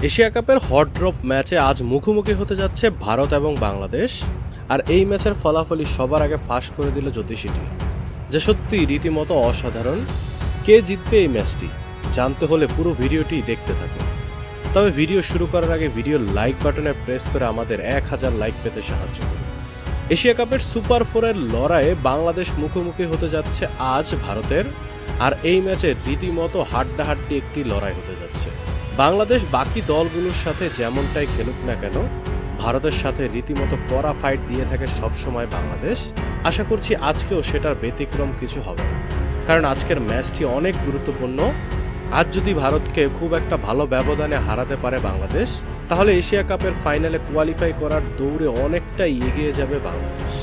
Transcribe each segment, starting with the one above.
Asia কাপের hot drop ম্যাচে আজ মুখোমুখি হতে যাচ্ছে ভারত এবং বাংলাদেশ। আর এই ম্যাচের ফলাফলই সবার আগে ফাঁস করে দিল জ্যোতিষীটি, যে সত্যি রীতিমতো অসাধারণ। কে জিতবে এই ম্যাচটি জানতে হলে পুরো ভিডিওটি দেখতে থাকুন। তবে ভিডিও শুরু করার আগে ভিডিওর লাইক বাটনে প্রেস করে আমাদের 1000 লাইক পেতে সাহায্য করুন। এশিয়া কাপের সুপার 4-এর লড়াইয়ে বাংলাদেশ মুখোমুখি হতে যাচ্ছে আজ ভারতের। আর এই ম্যাচে রীতিমতো হাড্ডাহাড্ডি একটি লড়াই হতে যাচ্ছে। বাংলাদেশ বাকি দলগুলোর সাথে যেমনটাই খেলুক না কেন, ভারতের সাথে রীতিমতো কড়া ফাইট দিয়ে থাকে সবসময় বাংলাদেশ। আশা করছি আজকেও সেটার ব্যতিক্রম কিছু হবে না, কারণ আজকের ম্যাচটি অনেক গুরুত্বপূর্ণ। আজ যদি ভারতকে খুব একটা ভালো ব্যবধানে হারাতে পারে বাংলাদেশ, তাহলে এশিয়া কাপের ফাইনালে কোয়ালিফাই করার দৌড়ে অনেকটাই এগিয়ে যাবে বাংলাদেশ।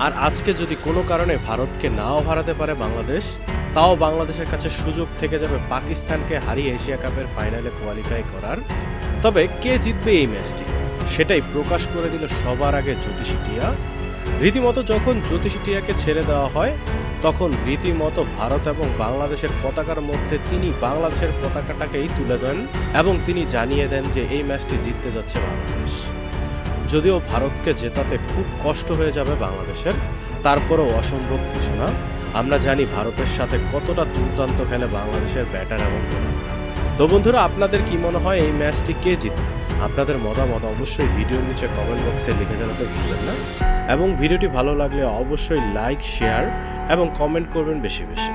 আর আজকে যদি কোনো কারণে ভারতকে নাও হারাতে পারে বাংলাদেশ, তাও বাংলাদেশের কাছে সুযোগ থেকে যাবে পাকিস্তানকে হারিয়ে এশিয়া কাপের ফাইনালে কোয়ালিফাই করার। তবে কে জিতবে এই ম্যাচটি সেটাই প্রকাশ করে দিল সবার আগে জ্যোতিষী টিয়া। রীতিমতো যখন জ্যোতিষী টিয়াকে ছেড়ে দেওয়া হয়, তখন রীতিমতো ভারত এবং বাংলাদেশের পতাকার মধ্যে তিনি বাংলাদেশের পতাকাটাকেই তুলে দেন এবং তিনি জানিয়ে দেন যে এই ম্যাচটি জিততে যাচ্ছে বাংলাদেশ। যদিও ভারতকে জেতাতে খুব কষ্ট হয়ে যাবে বাংলাদেশের, তারপরেও অসম্ভব কিছু না। আমরা জানি ভারতের সাথে কতটা দুর্দান্ত খেলে বাংলাদেশের ব্যাটার এবং বোলাররা। তো বন্ধুরা, আপনাদের কি মনে হয় এই ম্যাচটি কে জিতবে? আপনাদের মতামত অবশ্যই ভিডিওর নিচে কমেন্ট বক্সে লিখে জানাতে ভুলবেন না, এবং ভিডিওটি ভালো লাগলে অবশ্যই লাইক, শেয়ার এবং কমেন্ট করবেন বেশি বেশি।